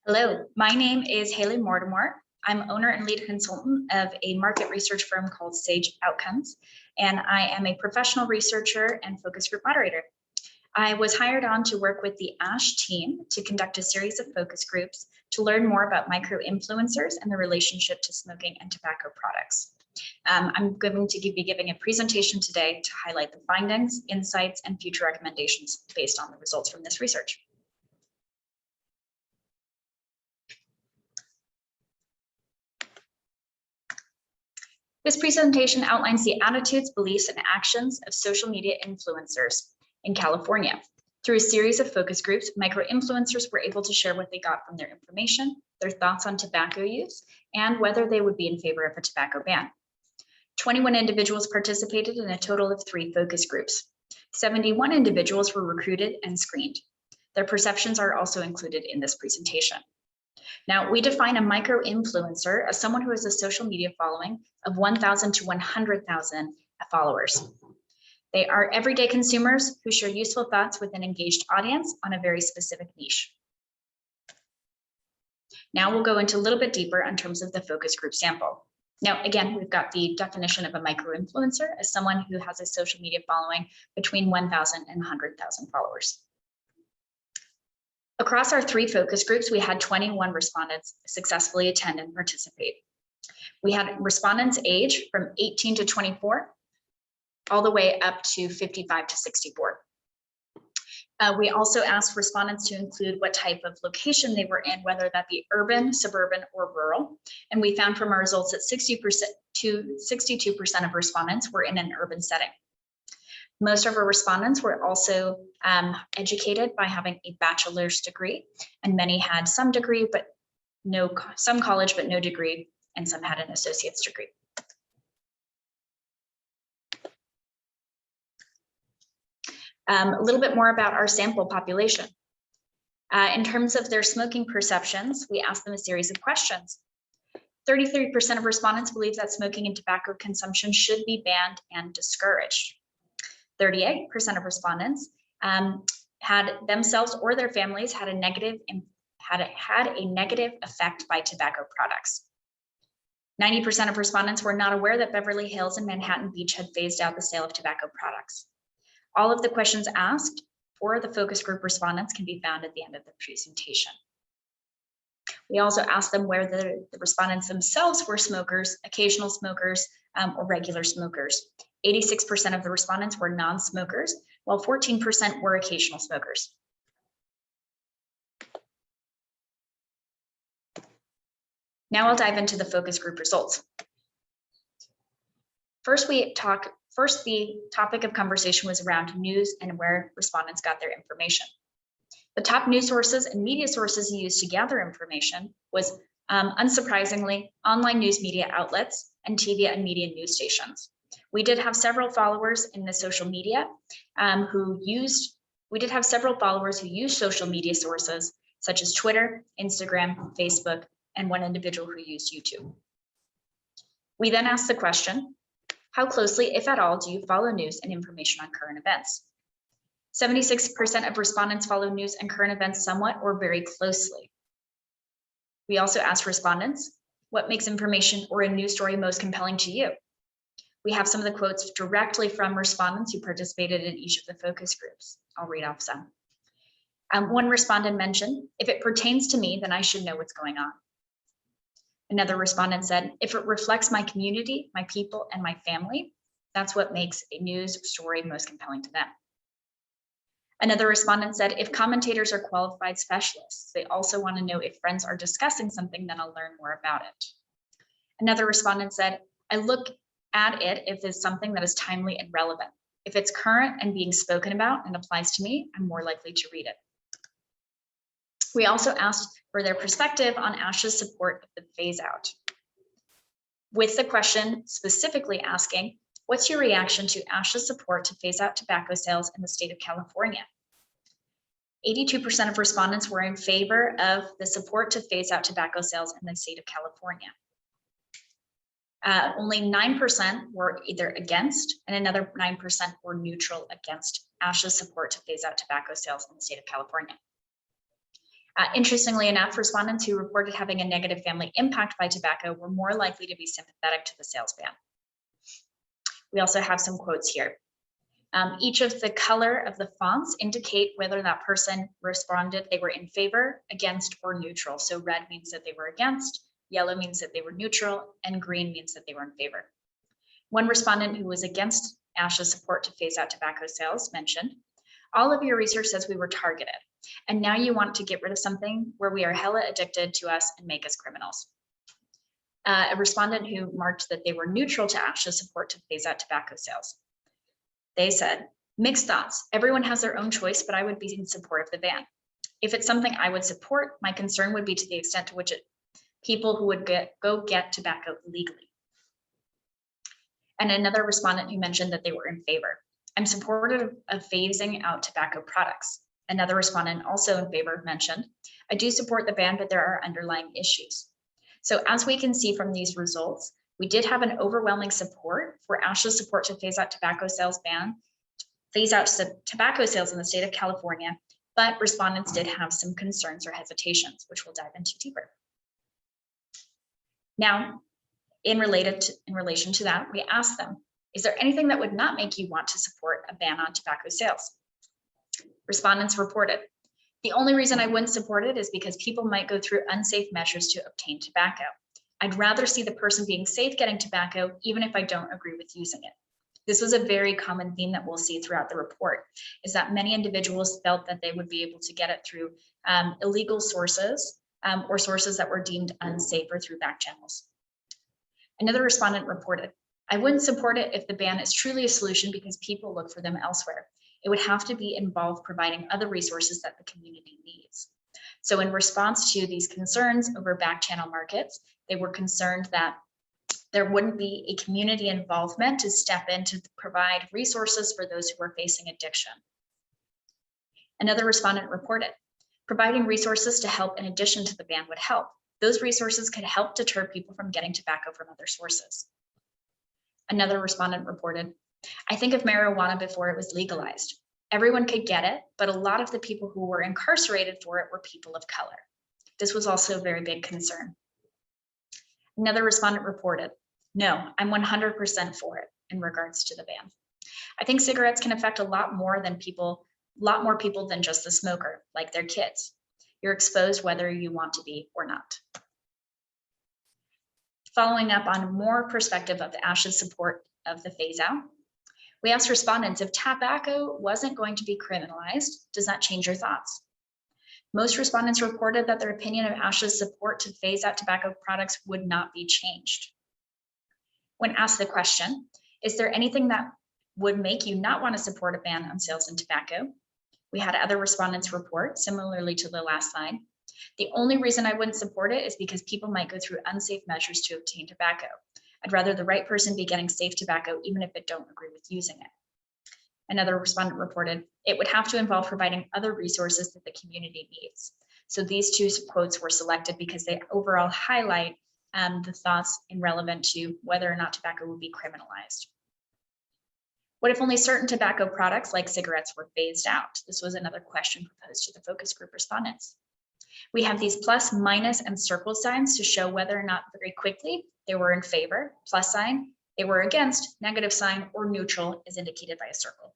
Hello, my name is Haley Mortimer. I'm owner and lead consultant of a market research firm called Sage Outcomes, and I am a professional researcher and focus group moderator. I was hired on to work with the ASH team to conduct a series of focus groups to learn more about micro-influencers and the relationship to smoking and tobacco products. I'm going to be giving a presentation today to highlight the findings, insights, and future recommendations based on the results from this research. This presentation outlines the attitudes, beliefs, and actions of social media influencers in California. Through a series of focus groups, micro-influencers were able to share what they got from their information, their thoughts on tobacco use, and whether they would be in favor of a tobacco ban. 21 individuals participated in a total of 3 focus groups. 71 individuals were recruited and screened. Their perceptions are also included in this presentation. Now, we define a micro-influencer as someone who has a social media following of 1,000 to 100,000 followers. They are everyday consumers who share useful thoughts with an engaged audience on a very specific niche. Now we'll go into a little bit deeper in terms of the focus group sample. Now, again, we've got the definition of a micro-influencer as someone who has a social media following between 1,000 and 100,000 followers. Across our 3 focus groups, we had 21 respondents successfully attend and participate. We had respondents age from 18 to 24, all the way up to 55 to 64. We also asked respondents to include what type of location they were in, whether that be urban, suburban, or rural. And we found from our results that 60% to 62% of respondents were in an urban setting. Most of our respondents were also educated by having a bachelor's degree, and many had some degree, but some college, but no degree, and some had an associate's degree. A little bit more about our sample population. In terms of their smoking perceptions, we asked them a series of questions. 33% of respondents believe that smoking and tobacco consumption should be banned and discouraged. 38% of respondents had themselves or their families had a negative effect by tobacco products. 90% of respondents were not aware that Beverly Hills and Manhattan Beach had phased out the sale of tobacco products. All of the questions asked for the focus group respondents can be found at the end of the presentation. We also asked them whether the respondents themselves were smokers, occasional smokers, or regular smokers. 86% of the respondents were non-smokers, while 14% were occasional smokers. Now I'll dive into the focus group results. First, the topic of conversation was around news and where respondents got their information. The top news sources and media sources used to gather information was, unsurprisingly, online news media outlets and TV and media news stations. We did have several followers in the social media who used social media sources such as Twitter, Instagram, Facebook, and one individual who used YouTube. We then asked the question, how closely, if at all, do you follow news and information on current events? 76% of respondents follow news and current events somewhat or very closely. We also asked respondents, what makes information or a news story most compelling to you? We have some of the quotes directly from respondents who participated in each of the focus groups. I'll read off some. One respondent mentioned, if it pertains to me, then I should know what's going on. Another respondent said, if it reflects my community, my people, and my family, that's what makes a news story most compelling to them. Another respondent said, if commentators are qualified specialists, they also want to know if friends are discussing something, then I'll learn more about it. Another respondent said, I look at it if it's something that is timely and relevant. If it's current and being spoken about and applies to me, I'm more likely to read it. We also asked for their perspective on ASH's support of the phase out, with the question specifically asking, what's your reaction to ASH's support to phase out tobacco sales in the state of California? 82% of respondents were in favor of the support to phase out tobacco sales in the state of California. Only 9% were either against, and another 9% were neutral against ASH's support to phase out tobacco sales in the state of California. Interestingly enough, respondents who reported having a negative family impact by tobacco were more likely to be sympathetic to the sales ban. We also have some quotes here. Each of the color of the fonts indicate whether that person responded they were in favor, against, or neutral. So red means that they were against, yellow means that they were neutral, and green means that they were in favor. One respondent who was against ASHA's support to phase out tobacco sales mentioned, all of your research says we were targeted, and now you want to get rid of something where we are hella addicted to us and make us criminals. A respondent who marked that they were neutral to ASHA's support to phase out tobacco sales. They said, mixed thoughts. Everyone has their own choice, but I would be in support of the ban. If it's something I would support, my concern would be to the extent to which people who would go get tobacco legally. And another respondent who mentioned that they were in favor. I'm supportive of phasing out tobacco products. Another respondent also in favor mentioned, I do support the ban, but there are underlying issues. So as we can see from these results, we did have an overwhelming support for ASHA's support to phase out tobacco sales ban, phase out tobacco sales in the state of California, but respondents did have some concerns or hesitations, which we'll dive into deeper. Now, in relation to that, we asked them, is there anything that would not make you want to support a ban on tobacco sales? Respondents reported, the only reason I wouldn't support it is because people might go through unsafe measures to obtain tobacco. I'd rather see the person being safe getting tobacco, even if I don't agree with using it. This was a very common theme that we'll see throughout the report, is that many individuals felt that they would be able to get it through illegal sources or sources that were deemed unsafe or through back channels. Another respondent reported, I wouldn't support it if the ban is truly a solution because people look for them elsewhere. It would have to be involved providing other resources that the community needs. So in response to these concerns over back channel markets, they were concerned that there wouldn't be a community involvement to step in to provide resources for those who are facing addiction. Another respondent reported, providing resources to help in addition to the ban would help. Those resources could help deter people from getting tobacco from other sources. Another respondent reported, I think of marijuana before it was legalized. Everyone could get it, but a lot of the people who were incarcerated for it were people of color. This was also a very big concern. Another respondent reported, no, I'm 100% for it in regards to the ban. I think cigarettes can affect a lot more people than just the smoker, like their kids. You're exposed whether you want to be or not. Following up on more perspective of ASHA's support of the phase out, we asked respondents if tobacco wasn't going to be criminalized, does that change your thoughts? Most respondents reported that their opinion of ASHA's support to phase out tobacco products would not be changed. When asked the question, is there anything that would make you not want to support a ban on sales in tobacco? We had other respondents report, similarly to the last slide, the only reason I wouldn't support it is because people might go through unsafe measures to obtain tobacco. I'd rather the right person be getting safe tobacco, even if I don't agree with using it. Another respondent reported, it would have to involve providing other resources that the community needs. So these two quotes were selected because they overall highlight the thoughts relevant to whether or not tobacco would be criminalized. What if only certain tobacco products like cigarettes were phased out? This was another question proposed to the focus group respondents. We have these plus, minus, and circle signs to show whether or not very quickly they were in favor, plus sign, they were against, negative sign, or neutral is indicated by a circle.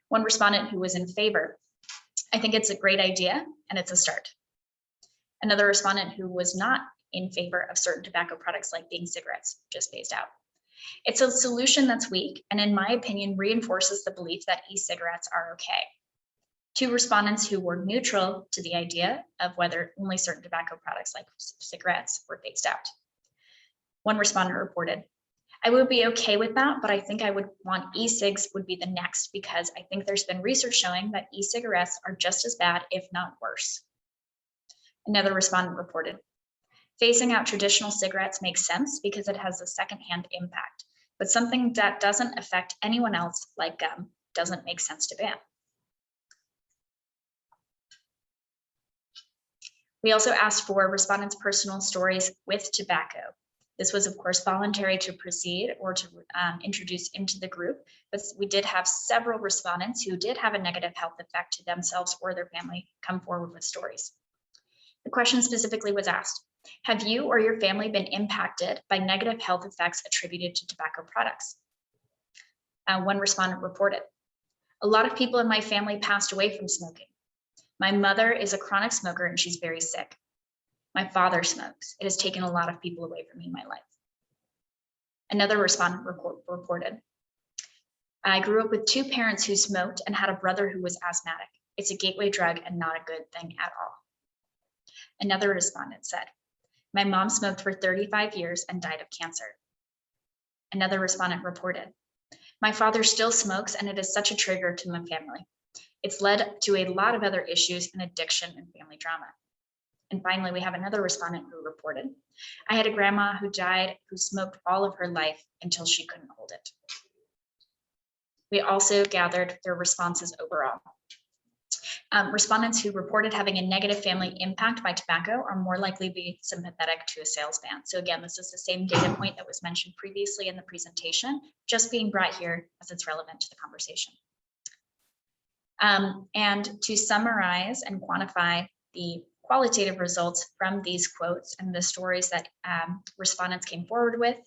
One respondent who was in favor, I think it's a great idea and it's a start. Another respondent who was not in favor of certain tobacco products like being cigarettes, just phased out. It's a solution that's weak and in my opinion reinforces the belief that e-cigarettes are okay. Two respondents who were neutral to the idea of whether only certain tobacco products like cigarettes were phased out. One respondent reported, I would be okay with that, but I think I would want e-cigs would be the next because I think there's been research showing that e-cigarettes are just as bad, if not worse. Another respondent reported, phasing out traditional cigarettes makes sense because it has a secondhand impact, but something that doesn't affect anyone else like gum doesn't make sense to ban. We also asked for respondents' personal stories with tobacco. This was, of course, voluntary to proceed or to introduce into the group, but we did have several respondents who did have a negative health effect to themselves or their family come forward with stories. The question specifically was asked, have you or your family been impacted by negative health effects attributed to tobacco products? One respondent reported, a lot of people in my family passed away from smoking. My mother is a chronic smoker and she's very sick. My father smokes. It has taken a lot of people away from me in my life. Another respondent reported, I grew up with two parents who smoked and had a brother who was asthmatic. It's a gateway drug and not a good thing at all. Another respondent said, my mom smoked for 35 years and died of cancer. Another respondent reported, my father still smokes and it is such a trigger to my family. It's led to a lot of other issues and addiction and family drama. And finally, we have another respondent who reported, I had a grandma who died who smoked all of her life until she couldn't hold it. We also gathered their responses overall. Respondents who reported having a negative family impact by tobacco are more likely to be sympathetic to a sales ban. So again, this is the same data point that was mentioned previously in the presentation, just being brought here as it's relevant to the conversation. And to summarize and quantify the qualitative results from these quotes and the stories that respondents came forward with,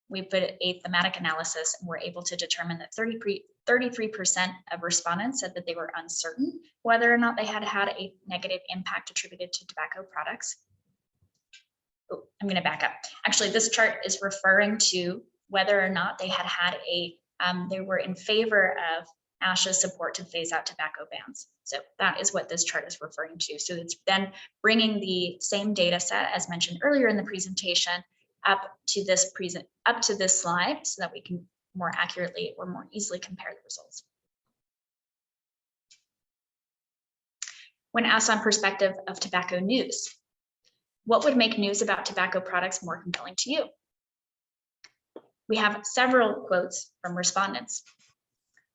we put a thematic analysis and we're able to determine that 33% of respondents said that they were uncertain whether or not they had had a negative impact attributed to tobacco products. Oh, I'm going to back up. Actually, this chart is referring to whether or not they had had they were in favor of ASHA's support to phase out tobacco bans. So that is what this chart is referring to. So it's then bringing the same data set as mentioned earlier in the presentation up to this slide so that we can more accurately or more easily compare the results. When asked on perspective of tobacco news, what would make news about tobacco products more compelling to you? We have several quotes from respondents.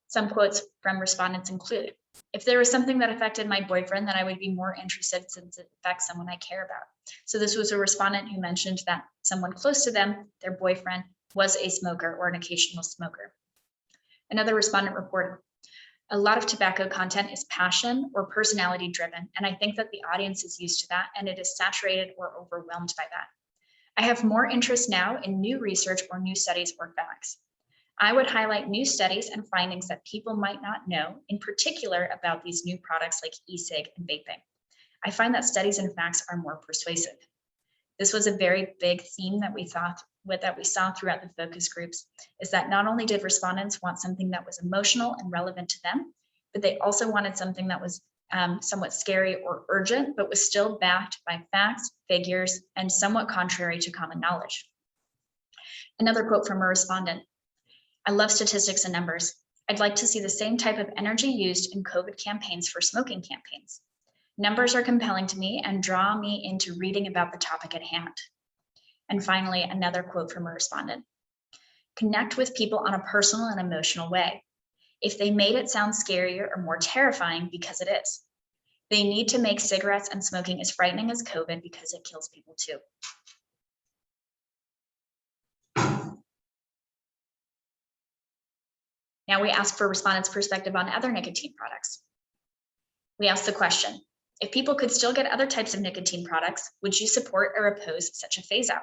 Some quotes from respondents include, if there was something that affected my boyfriend, then I would be more interested since it affects someone I care about. So this was a respondent who mentioned that someone close to them, their boyfriend, was a smoker or an occasional smoker. Another respondent reported, a lot of tobacco content is passion or personality driven, and I think that the audience is used to that and it is saturated or overwhelmed by that. I have more interest now in new research or new studies or facts. I would highlight new studies and findings that people might not know, in particular about these new products like e-cig and vaping. I find that studies and facts are more persuasive. This was a very big theme that we saw throughout the focus groups, is that not only did respondents want something that was emotional and relevant to them, but they also wanted something that was somewhat scary or urgent, but was still backed by facts, figures, and somewhat contrary to common knowledge. Another quote from a respondent, I love statistics and numbers. I'd like to see the same type of energy used in COVID campaigns for smoking campaigns. Numbers are compelling to me and draw me into reading about the topic at hand. And finally, another quote from a respondent. Connect with people on a personal and emotional way. If they made it sound scarier or more terrifying, because it is. They need to make cigarettes and smoking as frightening as COVID because it kills people too. Now we ask for respondents' perspective on other nicotine products. We ask the question, if people could still get other types of nicotine products, would you support or oppose such a phase out?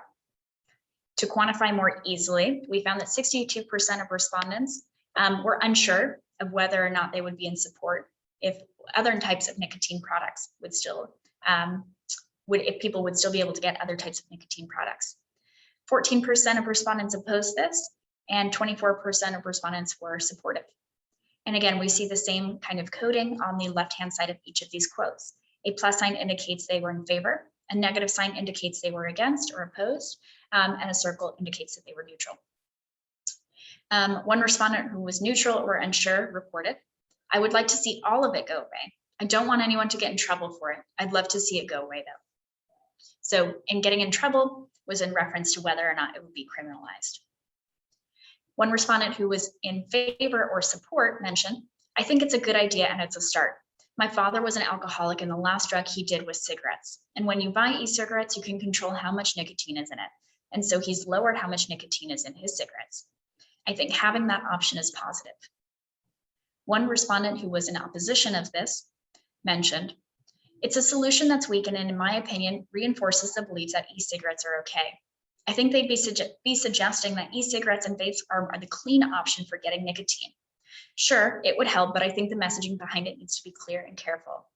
To quantify more easily, we found that 62% of respondents were unsure of whether or not they would be in support if other types of nicotine products would still, if people would still be able to get other types of nicotine products. 14% of respondents opposed this, and 24% of respondents were supportive. And again, we see the same kind of coding on the left-hand side of each of these quotes. A plus sign indicates they were in favor, a negative sign indicates they were against or opposed, and a circle indicates that they were neutral. One respondent who was neutral or unsure reported, I would like to see all of it go away. I don't want anyone to get in trouble for it. I'd love to see it go away though. So in getting in trouble was in reference to whether or not it would be criminalized. One respondent who was in favor or support mentioned, I think it's a good idea and it's a start. My father was an alcoholic and the last drug he did was cigarettes. And when you buy e-cigarettes, you can control how much nicotine is in it. And so he's lowered how much nicotine is in his cigarettes. I think having that option is positive. One respondent who was in opposition of this mentioned, It's a solution that's weak and, in my opinion, reinforces the belief that e-cigarettes are okay. I think they'd be suggesting that e-cigarettes and vapes are the clean option for getting nicotine. Sure, it would help, but I think the messaging behind it needs to be clear and careful.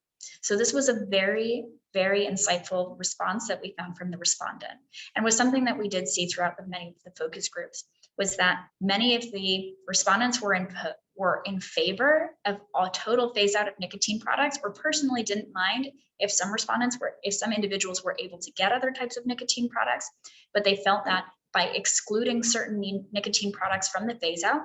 So this was a very, very insightful response that we found from the respondent, and was something that we did see throughout many of the focus groups, was that many of the respondents were in favor of a total phase out of nicotine products, or personally didn't mind if some individuals were able to get other types of nicotine products, but they felt that by excluding certain nicotine products from the phase out,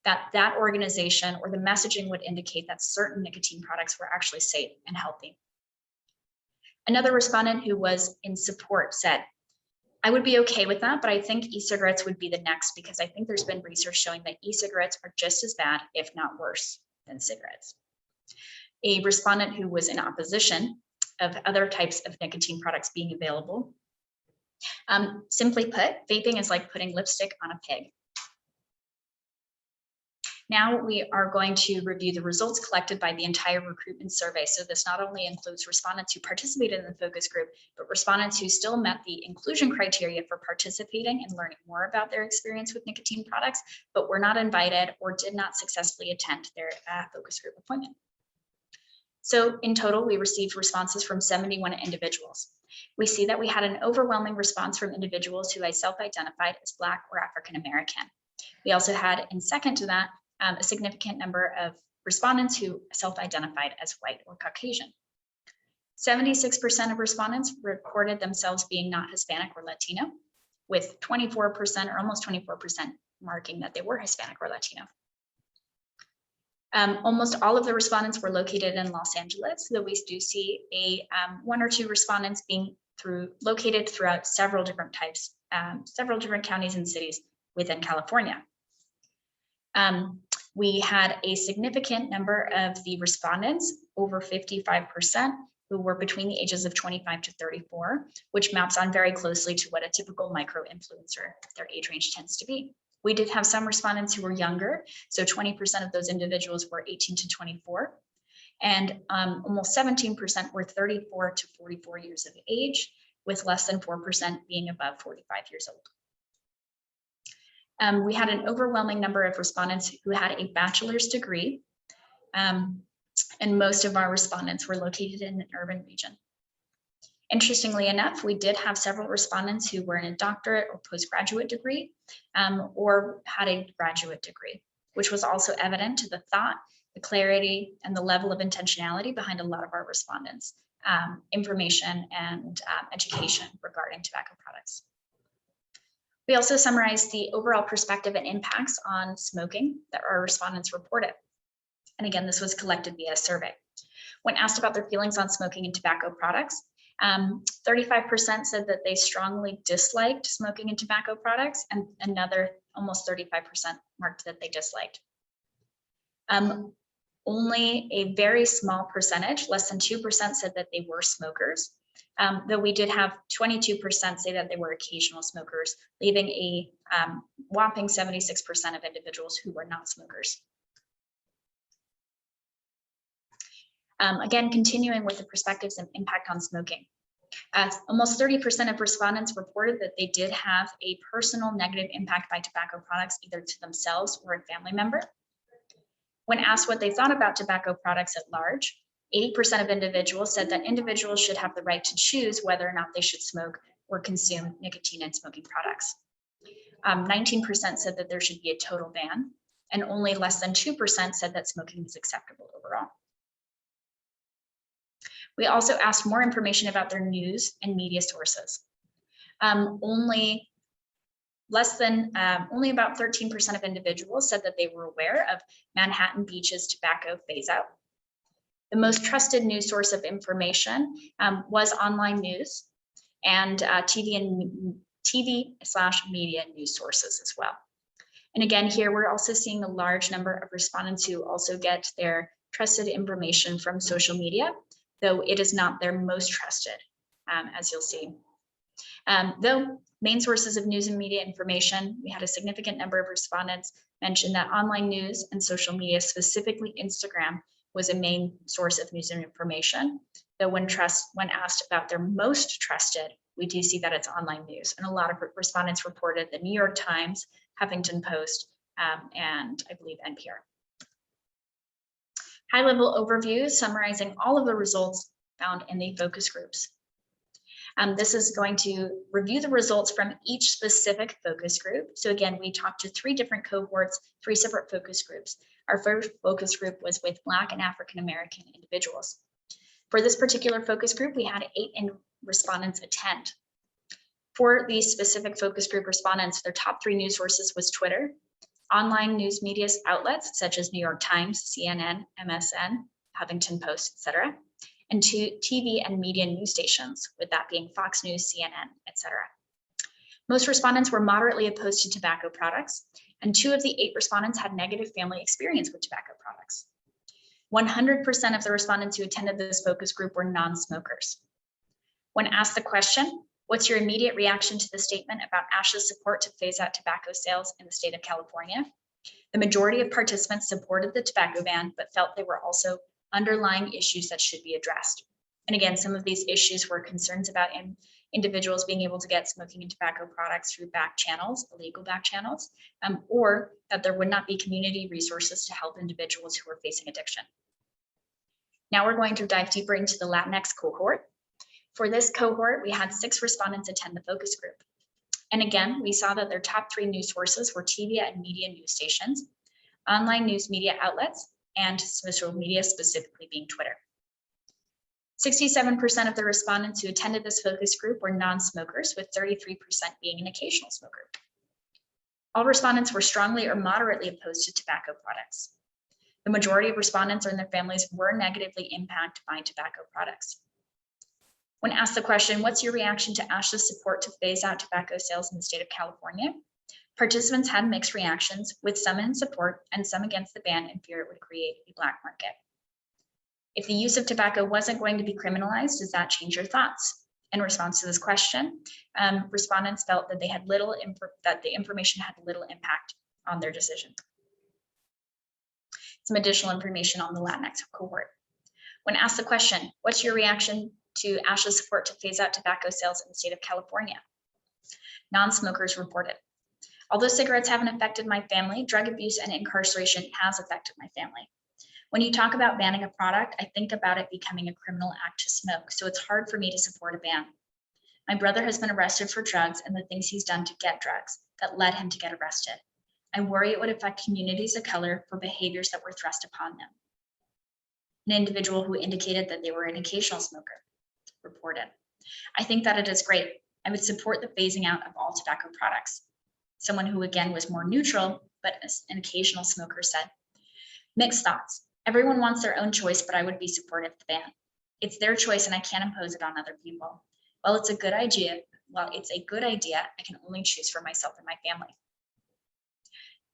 that organization or the messaging would indicate that certain nicotine products were actually safe and healthy. Another respondent who was in support said, I would be okay with that, but I think e-cigarettes would be the next, because I think there's been research showing that e-cigarettes are just as bad, if not worse, than cigarettes. A respondent who was in opposition of other types of nicotine products being available, simply put, vaping is like putting lipstick on a pig. Now we are going to review the results collected by the entire recruitment survey. So this not only includes respondents who participated in the focus group, but respondents who still met the inclusion criteria for participating and learning more about their experience with nicotine products, but were not invited or did not successfully attend their focus group appointment. So in total, we received responses from 71 individuals. We see that we had an overwhelming response from individuals who self-identified as Black or African American. We also had, in second to that, a significant number of respondents who self-identified as white or Caucasian. 76% of respondents reported themselves being not Hispanic or Latino, with 24% or almost 24% marking that they were Hispanic or Latino. Almost all of the respondents were located in Los Angeles, though we do see one or two respondents being located throughout several different counties and cities within California. We had a significant number of the respondents, over 55%, who were between the ages of 25 to 34, which maps on very closely to what a typical micro-influencer, their age range tends to be. We did have some respondents who were younger, so 20% of those individuals were 18 to 24, and almost 17% were 34 to 44 years of age, with less than 4% being above 45 years old. We had an overwhelming number of respondents who had a bachelor's degree, and most of our respondents were located in an urban region. Interestingly enough, we did have several respondents who were in a doctorate or postgraduate degree, or had a graduate degree, which was also evident to the thought, the clarity, and the level of intentionality behind a lot of our respondents' information and education regarding tobacco products. We also summarized the overall perspective and impacts on smoking that our respondents reported. And again, this was collected via a survey. When asked about their feelings on smoking and tobacco products, 35% said that they strongly disliked smoking and tobacco products, and another almost 35% marked that they disliked. Only a very small percentage, less than 2%, said that they were smokers. Though we did have 22% say that they were occasional smokers, leaving a whopping 76% of individuals who were not smokers. Again, continuing with the perspectives and impact on smoking. Almost 30% of respondents reported that they did have a personal negative impact by tobacco products, either to themselves or a family member. When asked what they thought about tobacco products at large, 80% of individuals said that individuals should have the right to choose whether or not they should smoke or consume nicotine and smoking products. 19% said that there should be a total ban, and only less than 2% said that smoking is acceptable overall. We also asked more information about their news and media sources. Only about 13% of individuals said that they were aware of Manhattan Beach's tobacco phase out. The most trusted news source of information was online news and TV/media news sources as well. And again, here we're also seeing a large number of respondents who also get their trusted information from social media, though it is not their most trusted, as you'll see. Though main sources of news and media information, we had a significant number of respondents mention that online news and social media, specifically Instagram, was a main source of news and information, though when asked about their most trusted, we do see that it's online news. And a lot of respondents reported the New York Times, Huffington Post, and I believe NPR. High-level overview summarizing all of the results found in the focus groups. This is going to review the results from each specific focus group. So again, we talked to 3 different cohorts, 3 separate focus groups. Our first focus group was with Black and African American individuals. For this particular focus group, we had 8 respondents attend. For these specific focus group respondents, their top 3 news sources was Twitter, online news media outlets such as New York Times, CNN, MSN, Huffington Post, etc., and TV and media news stations, with that being Fox News, CNN, etc. Most respondents were moderately opposed to tobacco products, and 2 of the 8 respondents had negative family experience with tobacco products. 100% of the respondents who attended this focus group were non-smokers. When asked the question, what's your immediate reaction to the statement about ASHA's support to phase out tobacco sales in the state of California? The majority of participants supported the tobacco ban, but felt there were also underlying issues that should be addressed. And again, some of these issues were concerns about individuals being able to get smoking and tobacco products through back channels, illegal back channels, or that there would not be community resources to help individuals who are facing addiction. Now we're going to dive deeper into the Latinx cohort. For this cohort, we had 6 respondents attend the focus group. And again, we saw that their top 3 news sources were TV and media news stations, online news media outlets, and social media, specifically being Twitter. 67% of the respondents who attended this focus group were non-smokers, with 33% being an occasional smoker. All respondents were strongly or moderately opposed to tobacco products. The majority of respondents and their families were negatively impacted by tobacco products. When asked the question, what's your reaction to ASHA's support to phase out tobacco sales in the state of California? Participants had mixed reactions, with some in support and some against the ban in fear it would create a black market. If the use of tobacco wasn't going to be criminalized, does that change your thoughts? In response to this question, respondents felt that that the information had little impact on their decision. Some additional information on the Latinx cohort. When asked the question, what's your reaction to ASHA's support to phase out tobacco sales in the state of California? Non-smokers reported, although cigarettes haven't affected my family, drug abuse and incarceration has affected my family. When you talk about banning a product, I think about it becoming a criminal act to smoke, so it's hard for me to support a ban. My brother has been arrested for drugs and the things he's done to get drugs that led him to get arrested. I worry it would affect communities of color for behaviors that were thrust upon them. An individual who indicated that they were an occasional smoker reported, I think that it is great. I would support the phasing out of all tobacco products. Someone who again was more neutral, but an occasional smoker said, mixed thoughts. Everyone wants their own choice, but I would be supportive of the ban. It's their choice and I can't impose it on other people. While it's a good idea, I can only choose for myself and my family.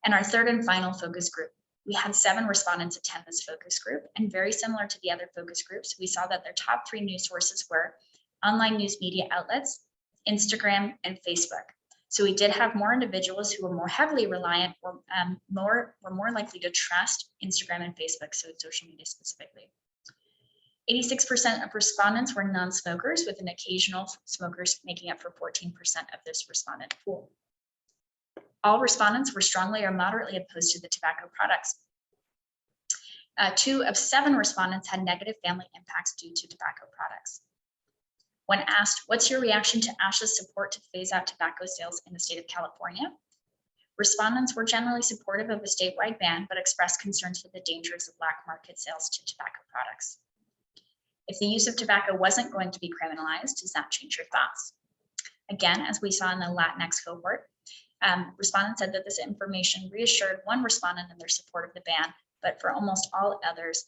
And our third and final focus group. We had 7 respondents attend this focus group, and very similar to the other focus groups, we saw that their top 3 news sources were online news media outlets, Instagram, and Facebook. So we did have more individuals who were more heavily reliant or were more likely to trust Instagram and Facebook, so social media specifically. 86% of respondents were non-smokers, with an occasional smokers making up for 14% of this respondent pool. All respondents were strongly or moderately opposed to the tobacco products. 2 of 7 respondents had negative family impacts due to tobacco products. When asked, what's your reaction to ASHA's support to phase out tobacco sales in the state of California? Respondents were generally supportive of a statewide ban, but expressed concerns for the dangers of black market sales to tobacco products. If the use of tobacco wasn't going to be criminalized, does that change your thoughts? Again, as we saw in the Latinx cohort, respondents said that this information reassured one respondent in their support of the ban, but for almost all others,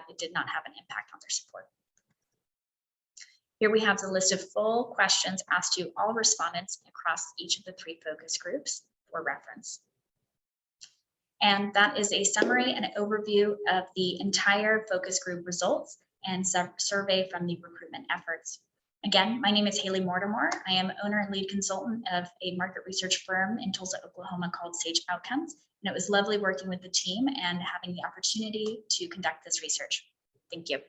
it did not have an impact on their support. Here we have the list of full questions asked to all respondents across each of the 3 focus groups for reference. And that is a summary and overview of the entire focus group results and survey from the recruitment efforts. Again, my name is Haley Mortimer. I am owner and lead consultant of a market research firm in Tulsa, Oklahoma called Sage Outcomes. And it was lovely working with the team and having the opportunity to conduct this research. Thank you.